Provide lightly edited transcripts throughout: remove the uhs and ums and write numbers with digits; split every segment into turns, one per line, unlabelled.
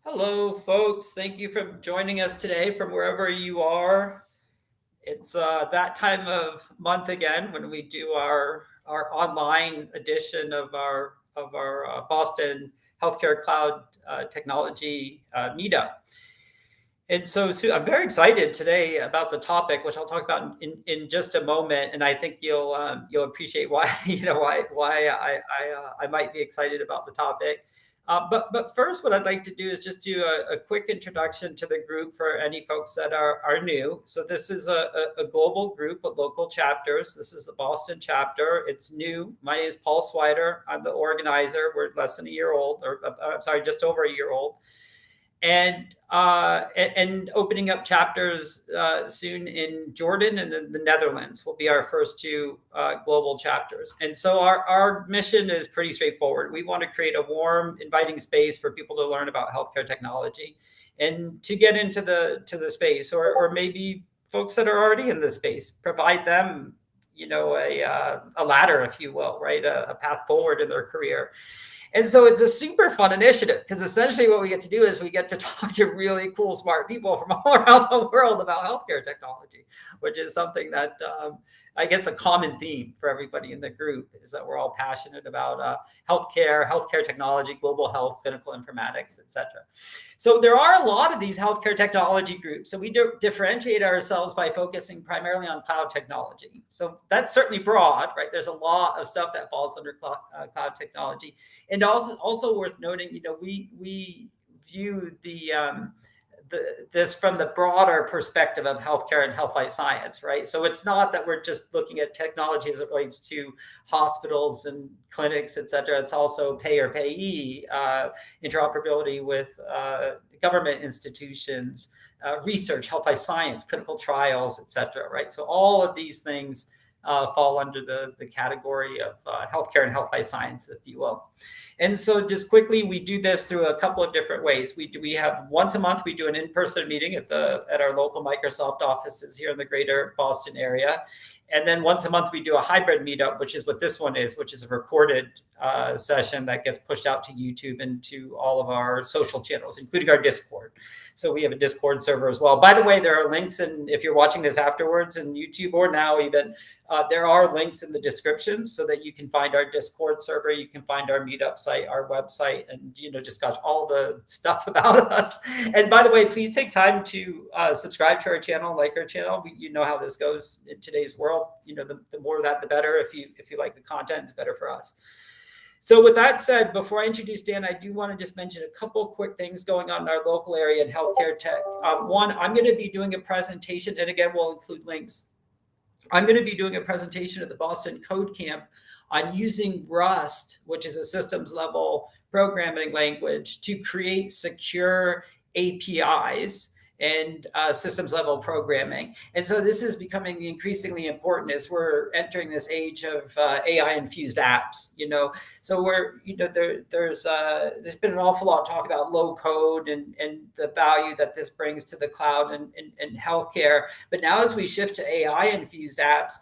Hello, folks. Thank you for joining us today from wherever you are. It's that time of month again when we do our online edition of our Boston Healthcare Cloud Technology Meetup. And so I'm very excited today about the topic, which I'll talk about in just a moment. And I think you'll appreciate why I might be excited about the topic. But first, what I'd like to do is just do a quick introduction to the group for any folks that are new. So this is a global group with local chapters. This is the Boston chapter. It's new. My name is Paul Swider. I'm the organizer. We're less than a year old, or I'm sorry, just over a year old. And opening up chapters soon in Jordan and in the Netherlands will be our first two global chapters. And so our mission is pretty straightforward. We want to create a warm, inviting space for people to learn about healthcare technology and to get into the space, or maybe folks that are already in the space, provide them, a ladder, if you will, right, a path forward in their career. And so it's a super fun initiative because essentially what we get to do is we get to talk to really cool, smart people from all around the world about healthcare technology, which is something that I guess a common theme for everybody in the group is that we're all passionate about healthcare technology, global health, clinical informatics, et cetera. So there are a lot of these healthcare technology groups. So we differentiate ourselves by focusing primarily on cloud technology. So that's certainly broad, right? There's a lot of stuff that falls under cloud technology. And also worth noting, we view this from the broader perspective of healthcare and health life science, right? So it's not that we're just looking at technology as it relates to hospitals and clinics, et cetera. It's also payee, interoperability with government institutions, research, health life science, clinical trials, et cetera, right? So all of these things fall under the category of healthcare and health life science, if you will. And so just quickly, we do this through a couple of different ways. We have once a month, we do an in-person meeting at our local Microsoft offices here in the greater Boston area. And then once a month, we do a hybrid meetup, which is what this one is, which is a recorded session that gets pushed out to YouTube and to all of our social channels, including our Discord. So we have a Discord server as well. By the way, there are links, and if you're watching this afterwards in YouTube or now even, there are links in the description so that you can find our Discord server, you can find our meetup site, our website, and just got all the stuff about us. And by the way, please take time to subscribe to our channel, like our channel. You know how this goes in today's world. The more of that, the better. If you like the content, it's better for us. So with that said, before I introduce Dan, I do want to just mention a couple quick things going on in our local area in healthcare tech. One, I'm going to be doing a presentation, and again, we'll include links. I'm going to be doing a presentation at the Boston Code Camp on using Rust, which is a systems level programming language, to create secure APIs and systems level programming. And so this is becoming increasingly important as we're entering this age of AI infused apps, So there's been an awful lot of talk about low code and the value that this brings to the cloud and healthcare. But now as we shift to AI infused apps,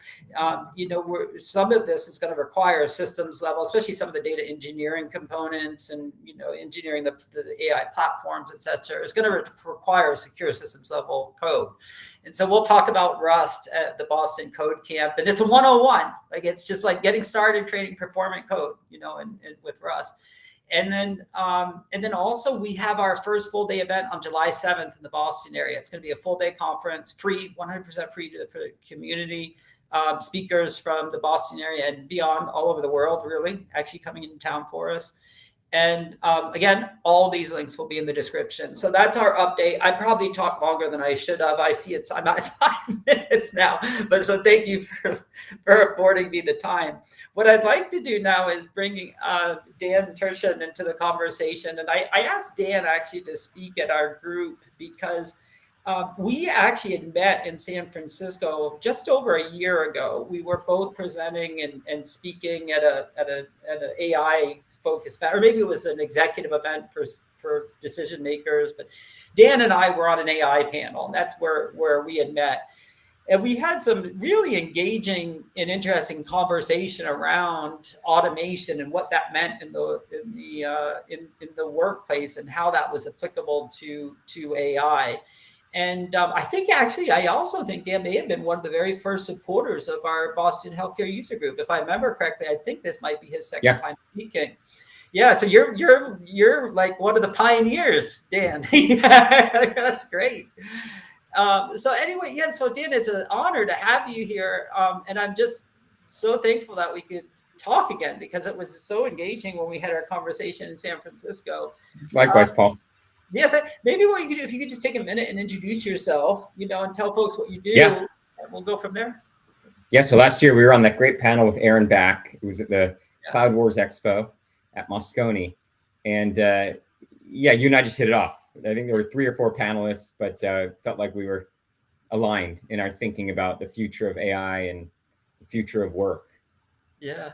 some of this is going to require systems level, especially some of the data engineering components and, engineering the AI platforms, et cetera, is going to require secure systems level code. And so we'll talk about Rust at the Boston Code Camp, and it's a 101. Like, it's just like getting started creating performant code, and with Rust. And then also we have our first full day event on July 7th in the Boston area. It's going to be a full day conference, free, 100% free for the community. speakers from the Boston area and beyond, all over the world, really, actually coming into town for us. And again, all these links will be in the description. So that's our update. I probably talked longer than I should have. I see I'm at 5 minutes now, but so thank you for affording me the time. What I'd like to do now is bring Dan Turchin into the conversation. And I asked Dan actually to speak at our group because we actually had met in San Francisco just over a year ago. We were both presenting and speaking at an AI focused, or maybe it was an executive event for decision makers. But Dan and I were on an AI panel, and that's where we had met. And we had some really engaging and interesting conversation around automation and what that meant in the workplace and how that was applicable to AI. And I think actually, I also think Dan may have been one of the very first supporters of our Boston Healthcare User Group. If I remember correctly, I think this might be his second time speaking. Yeah, so you're like one of the pioneers, Dan. That's great. So anyway, yeah, so Dan, it's an honor to have you here. And I'm just so thankful that we could talk again because it was so engaging when we had our conversation in San Francisco.
Likewise, Paul.
Yeah, maybe what you could do, if you could just take a minute and introduce yourself, and tell folks what you do, and we'll go from there.
Yeah, so last year we were on that great panel with Aaron Back. It was at the Cloud Wars Expo at Moscone. And you and I just hit it off. I think there were 3 or 4 panelists, but felt like we were aligned in our thinking about the future of AI and the future of work.
Yeah.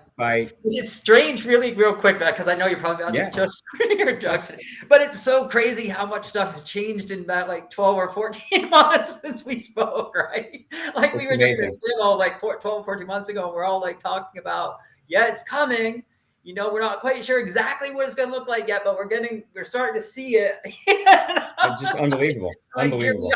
It's strange, really, real quick, because I know you're probably just your introduction, but it's so crazy how much stuff has changed in that 12 or 14 months since we spoke, right? Like we were doing this demo 12 or 14 months ago, and we're all talking about, it's coming. We're not quite sure exactly what it's going to look like yet, but we're starting to see it.
It's just unbelievable. Unbelievable.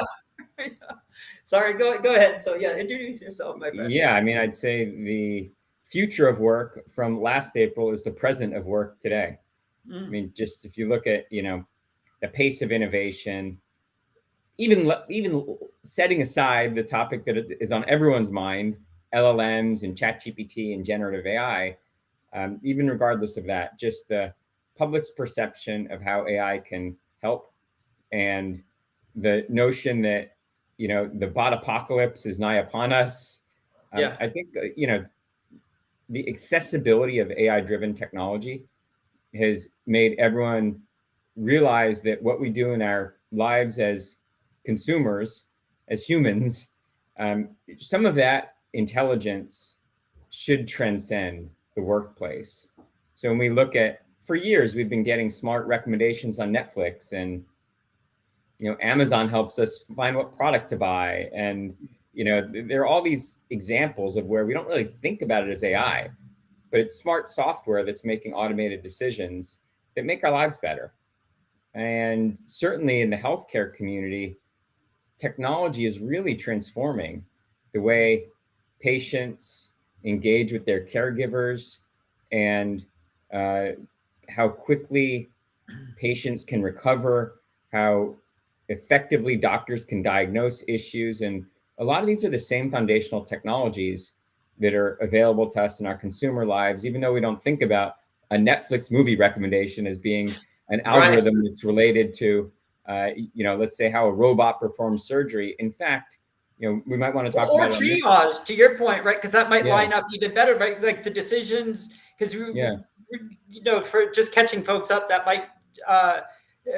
Sorry, go ahead. So introduce yourself, my friend.
Yeah, I mean, I'd say the future of work from last April is the present of work today. I mean, just if you look at, the pace of innovation, even setting aside the topic that is on everyone's mind, LLMs and ChatGPT and generative AI, even regardless of that, just the public's perception of how AI can help and the notion that, the bot apocalypse is nigh upon us. I think, the accessibility of AI-driven technology has made everyone realize that what we do in our lives as consumers, as humans, some of that intelligence should transcend the workplace. So when we look at, for years, we've been getting smart recommendations on Netflix, and Amazon helps us find what product to buy, and there are all these examples of where we don't really think about it as AI, but it's smart software that's making automated decisions that make our lives better. And certainly in the healthcare community, technology is really transforming the way patients engage with their caregivers and how quickly patients can recover, how effectively doctors can diagnose issues. And a lot of these are the same foundational technologies that are available to us in our consumer lives, even though we don't think about a Netflix movie recommendation as being an algorithm that's related to, let's say how a robot performs surgery. In fact, we might want to talk about
triage, to your point, right? Because that might line up even better, right? Like the decisions, because for just catching folks up, that might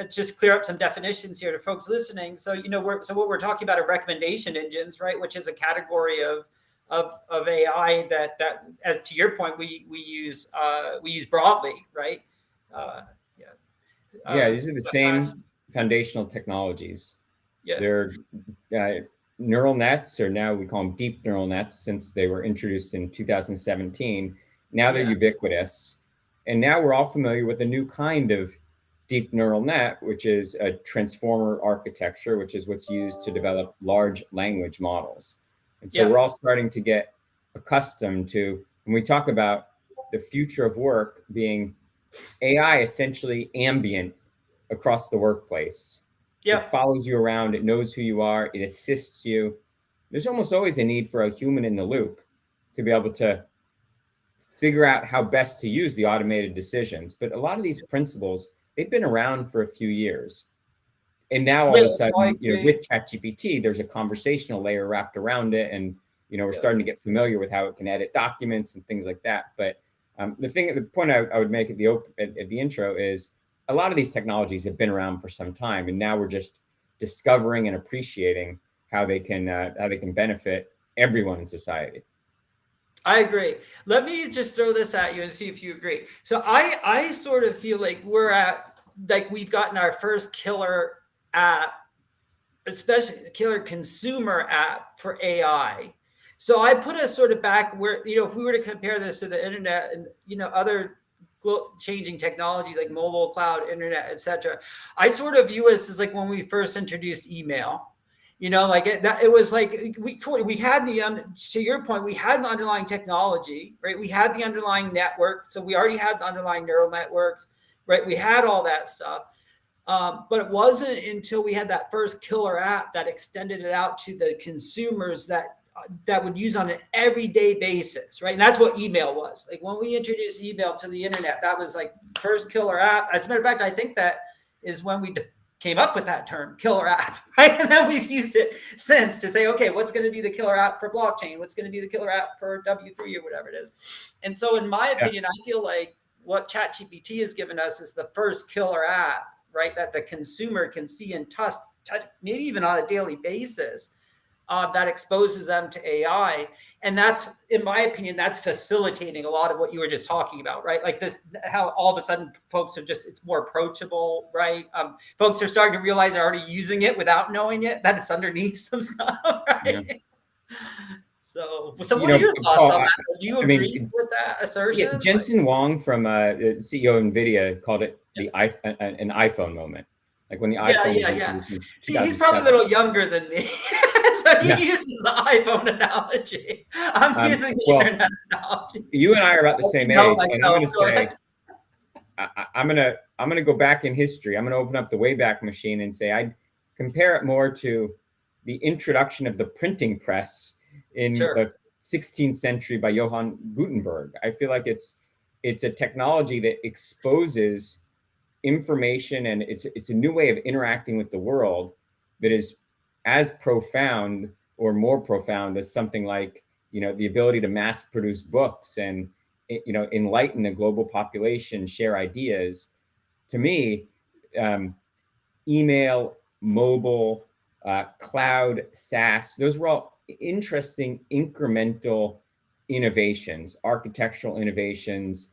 just clear up some definitions here to folks listening. So what we're talking about are recommendation engines, right? Which is a category of AI that as to your point we use broadly, right?
These are the same foundational technologies. They're neural nets, or now we call them deep neural nets, since they were introduced in 2017. Now they're ubiquitous, and now we're all familiar with a new kind of deep neural net, which is a transformer architecture, which is what's used to develop large language models. And so we're all starting to get accustomed to, when we talk about the future of work being AI essentially ambient across the workplace. It follows you around, it knows who you are, it assists you. There's almost always a need for a human in the loop, to be able to figure out how best to use the automated decisions. But a lot of these principles, they've been around for a few years. And now all of a sudden, with ChatGPT, there's a conversational layer wrapped around it. And, we're starting to get familiar with how it can edit documents and things like that. But the point I would make at the intro is a lot of these technologies have been around for some time. And now we're just discovering and appreciating how they can benefit everyone in society.
I agree. Let me just throw this at you and see if you agree. So I sort of feel like we've gotten our first killer app, especially the killer consumer app for AI. So I put us sort of back where, if we were to compare this to the internet and, other changing technologies like mobile, cloud, internet, etc. I sort of view us as like when we first introduced email. It was like we had to your point, we had the underlying technology, right? We had the underlying network. So we already had the underlying neural networks, right? We had all that stuff. But it wasn't until we had that first killer app that extended it out to the consumers that would use on an everyday basis, right? And that's what email was. Like when we introduced email to the internet, that was like first killer app. As a matter of fact, I think that is when we came up with that term, killer app, right? And then we've used it since to say, okay, what's going to be the killer app for blockchain? What's going to be the killer app for W3 or whatever it is? And so in my opinion, I feel like what ChatGPT has given us is the first killer app, right? That the consumer can see and touch maybe even on a daily basis, that exposes them to AI. And that's, in my opinion, that's facilitating a lot of what you were just talking about, right? Like this, how all of a sudden folks are it's more approachable, right? Folks are starting to realize they're already using it without knowing it, that it's underneath some stuff, right? Yeah. So what are your thoughts on that? Do you agree with that assertion?
Yeah, Jensen Huang from CEO of NVIDIA called it an iPhone moment. Like when the iPhone was introduced in 2007.
See, he's probably a little younger than me. So he uses the iPhone analogy. I'm using the internet analogy.
You and I are about the same age, and I'm going to say, I'm going to go back in history. I'm going to open up the Wayback Machine and say I'd compare it more to the introduction of the printing press in the 16th century by Johann Gutenberg. I feel like it's a technology that exposes information, and it's a new way of interacting with the world that is as profound or more profound as something like, the ability to mass produce books and, enlighten a global population, share ideas. To me, email, mobile, cloud, SaaS, those were all interesting incremental innovations, architectural innovations,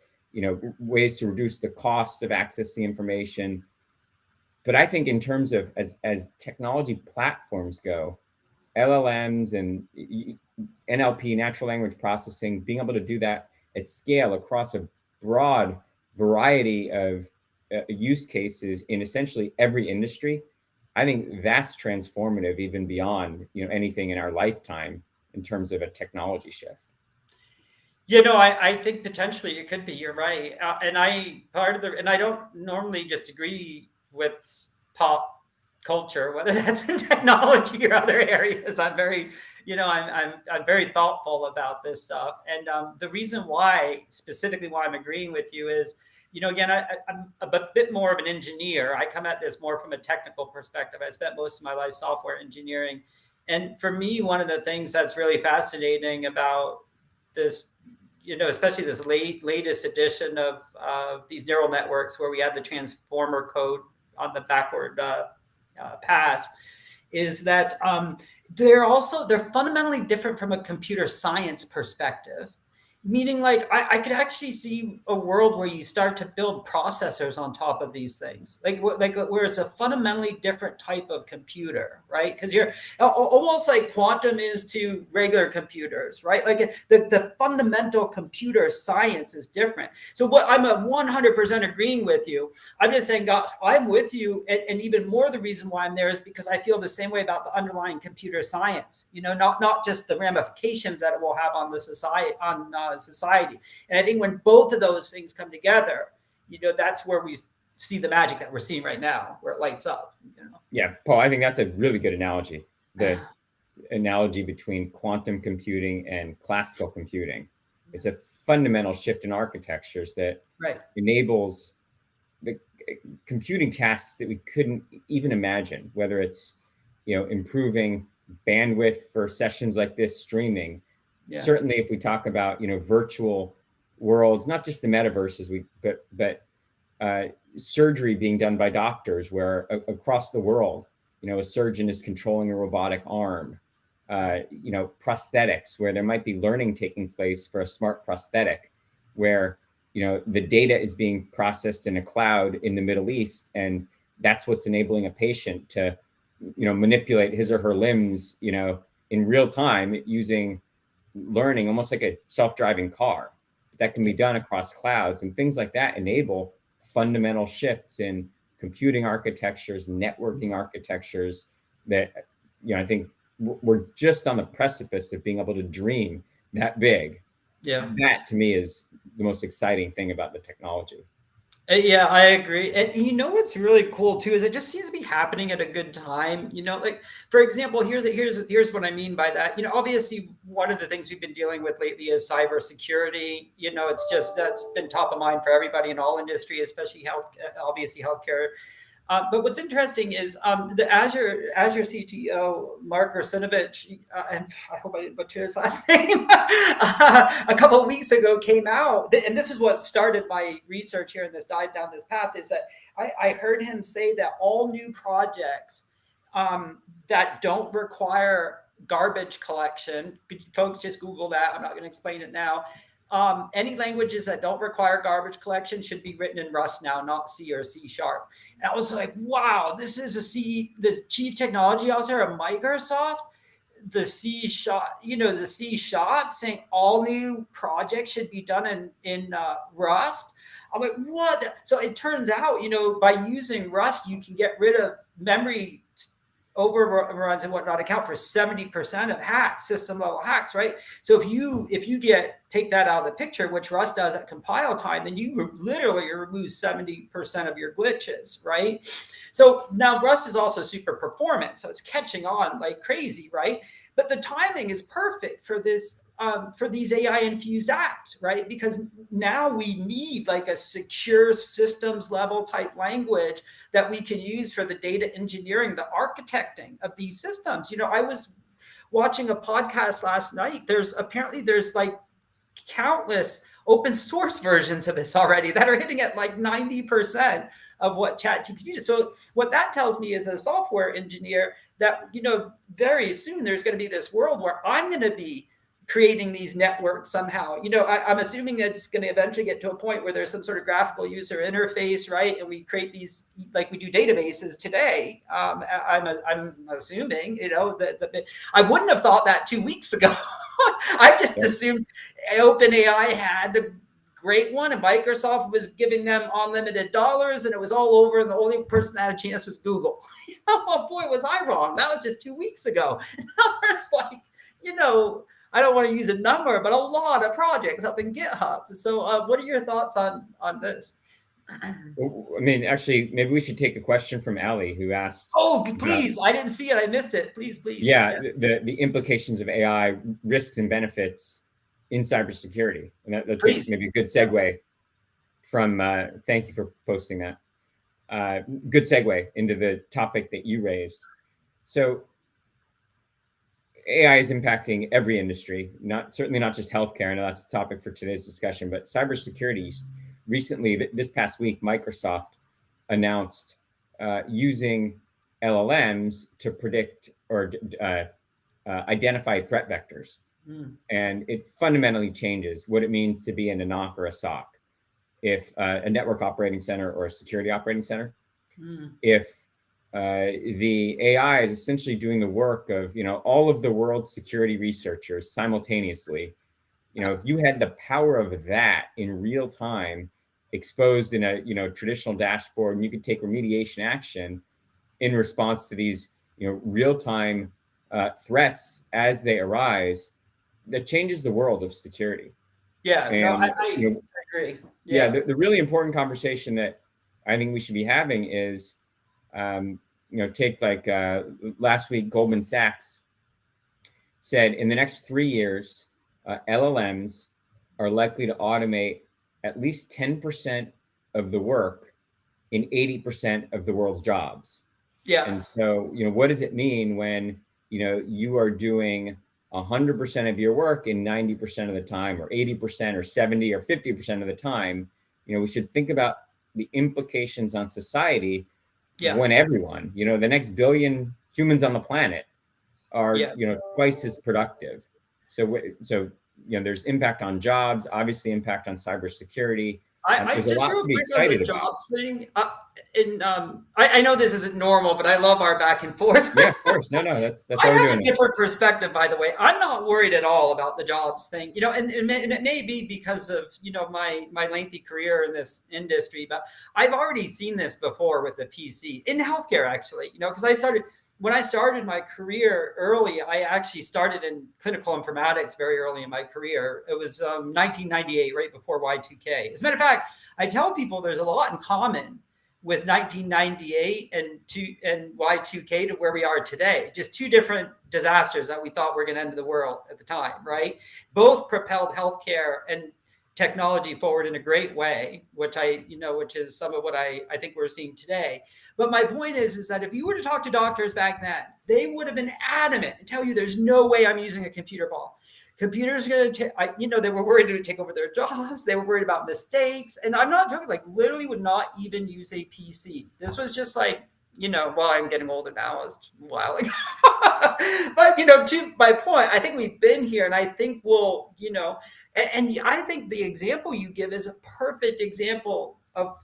ways to reduce the cost of accessing information. But I think in terms of as technology platforms go, LLMs and NLP, natural language processing, being able to do that at scale across a broad variety of use cases in essentially every industry, I think that's transformative even beyond anything in our lifetime in terms of a technology shift.
I think potentially it could be. You're right, and I don't normally disagree with pop culture, whether that's in technology or other areas. I'm very, I'm very thoughtful about this stuff, and the reason why, specifically why I'm agreeing with you is, again, I'm a bit more of an engineer. I come at this more from a technical perspective. I spent most of my life software engineering, and for me, one of the things that's really fascinating about this, especially this latest edition of these neural networks where we had the transformer code on the backward pass, is that they're fundamentally different from a computer science perspective. Meaning, like, I could actually see a world where you start to build processors on top of these things, like where it's a fundamentally different type of computer, right? Because you're almost like quantum is to regular computers, right? Like the fundamental computer science is different. So what I'm 100% agreeing with you. I'm just saying, God, I'm with you, and even more the reason why I'm there is because I feel the same way about the underlying computer science. Not just the ramifications that it will have on the society society. And I think when both of those things come together, that's where we see the magic that we're seeing right now, where it lights up.
Yeah, Paul, I think that's a really good analogy. The analogy between quantum computing and classical computing. It's a fundamental shift in architectures that enables the computing tasks that we couldn't even imagine, whether it's, improving bandwidth for sessions like this, streaming. Certainly if we talk about, virtual worlds, not just the metaverses, but surgery being done by doctors where across the world, a surgeon is controlling a robotic arm, prosthetics where there might be learning taking place for a smart prosthetic where, the data is being processed in a cloud in the Middle East. And that's what's enabling a patient to, manipulate his or her limbs, in real time using learning, almost like a self-driving car. That can be done across clouds, and things like that enable fundamental shifts in computing architectures, networking architectures that, I think we're just on the precipice of being able to dream that big. That to me is the most exciting thing about the technology.
Yeah, I agree. And what's really cool too is it just seems to be happening at a good time. Like for example, here's what I mean by that. Obviously one of the things we've been dealing with lately is cybersecurity. It's just that's been top of mind for everybody in all industry, especially healthcare. But what's interesting is the Azure CTO, Mark Russinovich, and I hope I didn't butcher his last name, a couple of weeks ago came out, and this is what started my research here and this dive down this path, is that I heard him say that all new projects that don't require garbage collection, folks just Google that, I'm not going to explain it now, any languages that don't require garbage collection should be written in Rust now, not C or C#. And I was like, wow, this is this chief technology officer at Microsoft, the C# saying all new projects should be done in Rust. I'm like, what? So it turns out, by using Rust, you can get rid of memory overruns and whatnot, account for 70% of hacks, system level hacks, right? So if you take that out of the picture, which Rust does at compile time, then you literally remove 70% of your glitches, right? So now Rust is also super performant, so it's catching on like crazy, right? But the timing is perfect for this, for these AI infused apps, right? Because now we need like a secure systems level type language that we can use for the data engineering, the architecting of these systems. I was watching a podcast last night. There's like countless open source versions of this already that are hitting at like 90% of what ChatGPT is. So what that tells me as a software engineer that, very soon there's going to be this world where I'm going to be creating these networks somehow. I'm assuming that it's going to eventually get to a point where there's some sort of graphical user interface, right? And we create these, like we do databases today. I'm assuming, that I wouldn't have thought that 2 weeks ago. I just assumed OpenAI had a great one, and Microsoft was giving them unlimited dollars, and it was all over, and the only person that had a chance was Google. Oh boy, was I wrong. That was just 2 weeks ago. And now there's like, I don't want to use a number, but a lot of projects up in GitHub. So what are your thoughts on this?
I mean, actually, maybe we should take a question from Ali, who asked.
Oh, please. I didn't see it. I missed it. Please.
Yeah, yes. The implications of AI, risks and benefits in cybersecurity. And that's maybe a good segue from, thank you for posting that. Good segue into the topic that you raised. So AI is impacting every industry, certainly not just healthcare. I know that's the topic for today's discussion, but cybersecurity. Recently, this past week, Microsoft announced using LLMs to predict or identify threat vectors. And it fundamentally changes what it means to be in a NOC or a SOC. If a network operating center or a security operating center, if the AI is essentially doing the work of, all of the world's security researchers simultaneously, if you had the power of that in real time exposed in a, traditional dashboard, and you could take remediation action in response to these, real-time threats as they arise, that changes the world of security.
Yeah, and, I agree.
Yeah, the really important conversation that I think we should be having is, take like last week, Goldman Sachs said in the next 3 years, LLMs are likely to automate at least 10% of the work in 80% of the world's jobs.
Yeah.
And so, what does it mean when, you are doing 100% of your work in 90% of the time, or 80% or 70 or 50% of the time? We should think about the implications on society when everyone, the next billion humans on the planet are, twice as productive. So there's impact on jobs, obviously impact on cybersecurity.
I
There's a
just
lot
real
to be
quick on
excited
the
about.
jobs thing. I know this isn't normal, but I love our back and forth.
Yeah, of course. No, that's
I
why we're
have
doing
a
this.
different perspective, by the way. I'm not worried at all about the jobs thing, and it may be because of my lengthy career in this industry, but I've already seen this before with the PC in healthcare, actually. Because when I started my career early, I actually started in clinical informatics very early in my career. It was 1998, right before Y2K. As a matter of fact, I tell people there's a lot in common with 1998 and Y2K to where we are today. Just two different disasters that we thought were going to end the world at the time, right? Both propelled healthcare and technology forward in a great way, which is some of what I think we're seeing today. But my point is that if you were to talk to doctors back then, they would have been adamant and tell you there's no way I'm using a computer ball. Computers are going to they were worried to take over their jobs. They were worried about mistakes. And I'm not talking literally would not even use a PC. This was just I'm getting older now. It's a while ago. But, to my point, I think we've been here, and I think we'll, and I think the example you give is a perfect example of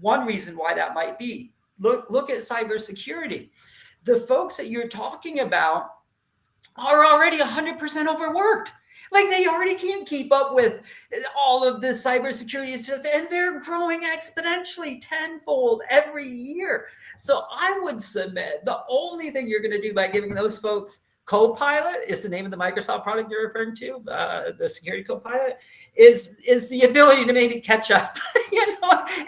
one reason why that might be. Look at cybersecurity. The folks that you're talking about are already 100% overworked. They already can't keep up with all of this cybersecurity stuff, and they're growing exponentially tenfold every year. So I would submit the only thing you're going to do by giving those folks Copilot is the name of the Microsoft product you're referring to, the security Copilot, is the ability to maybe catch up,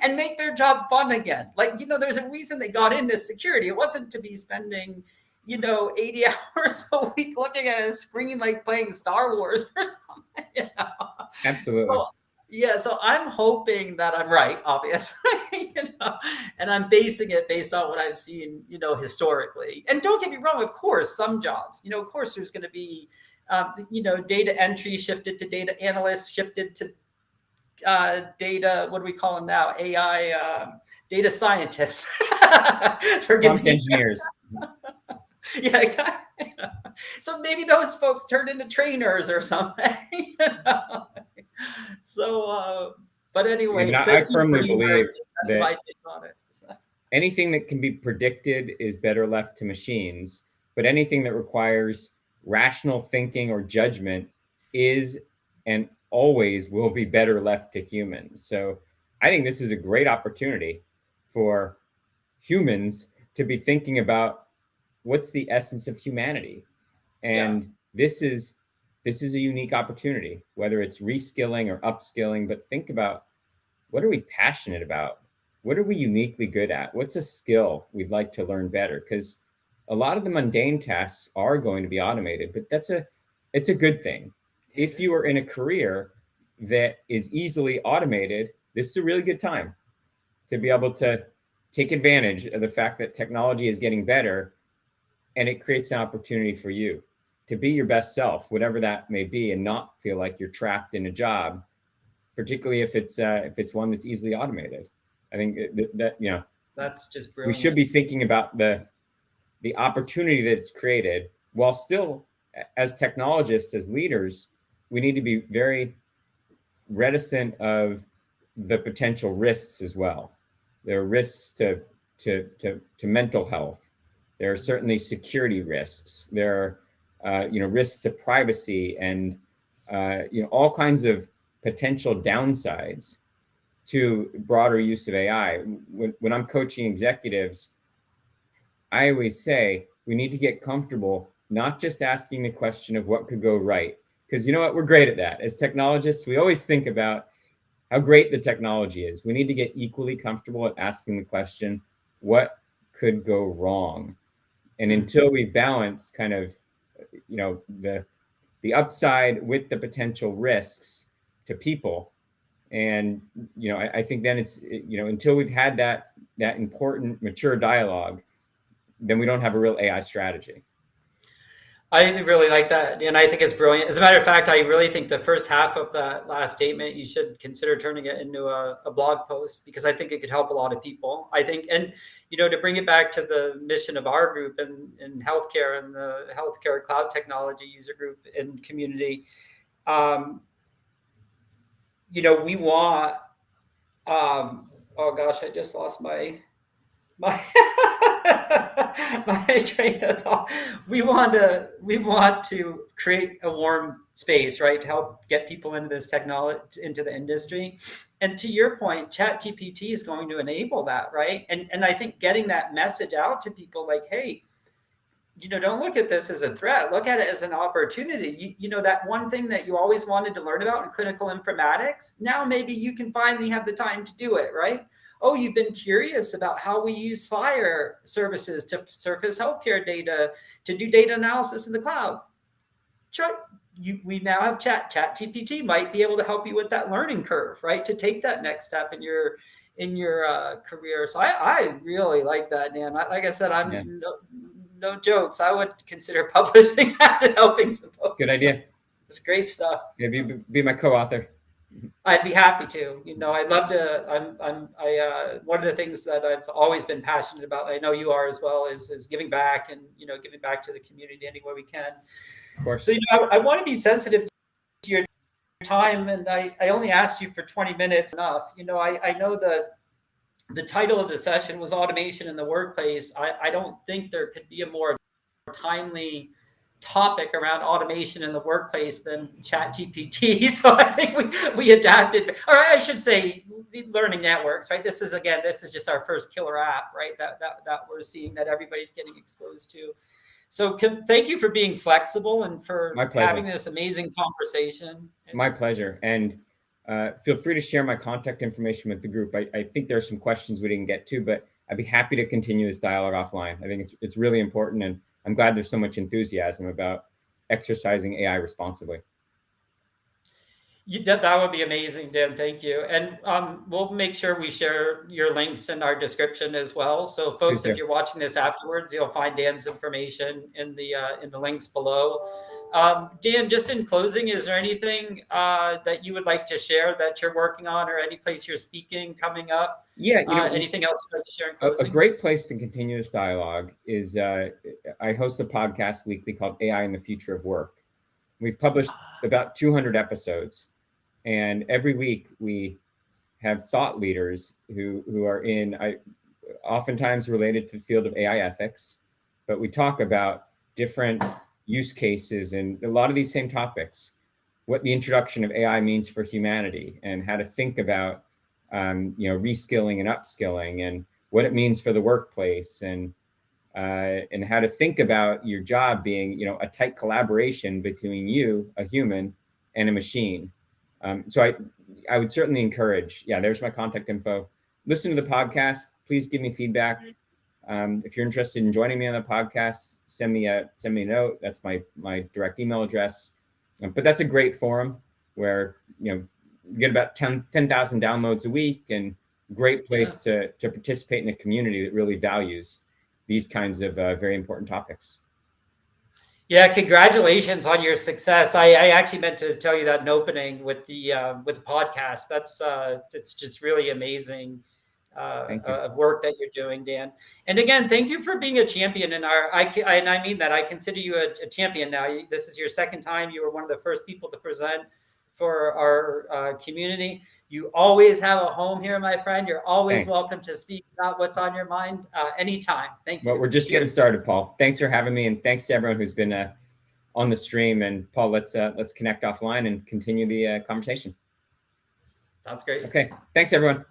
and make their job fun again. There's a reason they got into security. It wasn't to be spending 80 hours a week looking at a screen playing Star Wars or something.
Absolutely.
So I'm hoping that I'm right, obviously, and I'm basing it based on what I've seen, historically. And don't get me wrong, of course, some jobs, of course, there's going to be, data entry shifted to data analysts, shifted to data, what do we call them now? AI, data scientists.
Prompt engineers.
Yeah, exactly. So maybe those folks turned into trainers or something. So, but anyway,
I firmly believe
that's my take on it.
Anything that can be predicted is better left to machines, but anything that requires rational thinking or judgment is and always will be better left to humans. So I think this is a great opportunity for humans to be thinking about what's the essence of humanity. And this is a unique opportunity, whether it's reskilling or upskilling, but think about, what are we passionate about? What are we uniquely good at? What's a skill we'd like to learn better? Because a lot of the mundane tasks are going to be automated, but it's a good thing. If you are in a career that is easily automated, this is a really good time to be able to take advantage of the fact that technology is getting better, and it creates an opportunity for you to be your best self, whatever that may be, and not feel like you're trapped in a job, particularly if it's one that's easily automated. I think that
that's just brilliant.
We should be thinking about the opportunity that it's created, while still, as technologists, as leaders, we need to be very reticent of the potential risks as well. There are risks to mental health. There are certainly security risks. There are risks to privacy, and all kinds of potential downsides to broader use of AI. When I'm coaching executives, I always say we need to get comfortable not just asking the question of what could go right, because you know what, we're great at that. As technologists, we always think about how great the technology is. We need to get equally comfortable at asking the question, what could go wrong? And until we've balanced kind of the upside with the potential risks to people. And I think then it's until we've had that important mature dialogue, then we don't have a real AI strategy.
I really like that, and I think it's brilliant. As a matter of fact, I really think the first half of that last statement, you should consider turning it into a blog post, because I think it could help a lot of people. I think, and to bring it back to the mission of our group in healthcare and the healthcare cloud technology user group and community, we want. Oh gosh, I just lost my my my train of thought. We want to create a warm space, right, to help get people into this technology, into the industry. And to your point, ChatGPT is going to enable that, right? And I think getting that message out to people, like, hey, don't look at this as a threat. Look at it as an opportunity. That one thing that you always wanted to learn about in clinical informatics, now maybe you can finally have the time to do it, right? Oh, you've been curious about how we use FHIR services to surface healthcare data, to do data analysis in the cloud. We now have ChatGPT might be able to help you with that learning curve, right? To take that next step in your career. So I really like that, Dan. Like I said, I'm no jokes. I would consider publishing that and helping some folks.
Good idea.
It's great stuff.
Maybe be my co-author.
I'd be happy to. I'd love to. One of the things that I've always been passionate about, I know you are as well, is giving back, and giving back to the community any way we can.
Of course.
So I want to be sensitive to your time, and I only asked you for 20 minutes enough. I know that the title of the session was automation in the workplace. I don't think there could be a more timely topic around automation in the workplace than ChatGPT. So I think we adapted, or I should say learning networks, right? This is just our first killer app, right? That we're seeing, that everybody's getting exposed to. So thank you for being flexible and for having this amazing conversation.
My pleasure. And feel free to share my contact information with the group. I think there are some questions we didn't get to, but I'd be happy to continue this dialogue offline. I think it's really important, and I'm glad there's so much enthusiasm about exercising AI responsibly.
That would be amazing, Dan. Thank you. And we'll make sure we share your links in our description as well. So folks, if you're watching this afterwards, you'll find Dan's information in the links below. Dan, just in closing, is there anything that you would like to share that you're working on, or any place you're speaking coming up?
Yeah.
Anything else you'd like to share in closing?
A great place to continue this dialogue is I host a podcast weekly called AI and the Future of Work. We've published about 200 episodes. And every week we have thought leaders who are oftentimes related to the field of AI ethics, but we talk about different use cases and a lot of these same topics, what the introduction of AI means for humanity, and how to think about reskilling and upskilling, and what it means for the workplace, and how to think about your job being a tight collaboration between you, a human, and a machine. So I would certainly encourage, there's my contact info. Listen to the podcast. Please give me feedback. If you're interested in joining me on the podcast, send me a note. That's my direct email address. But that's a great forum where, you get about 10,000 downloads a week, and great place to participate in a community that really values these kinds of very important topics.
Yeah, congratulations on your success. I actually meant to tell you that in opening with the podcast. It's just really amazing work that you're doing, Dan. And again, thank you for being a champion in and I mean that. I consider you a champion now. This is your second time. You were one of the first people to present for our community. You always have a home here, my friend. You're always welcome to speak about what's on your mind anytime. Thank you.
Well, we're just getting started, Paul. Thanks for having me, and thanks to everyone who's been on the stream. And Paul, let's connect offline and continue the conversation.
Sounds great.
Okay. Thanks, everyone.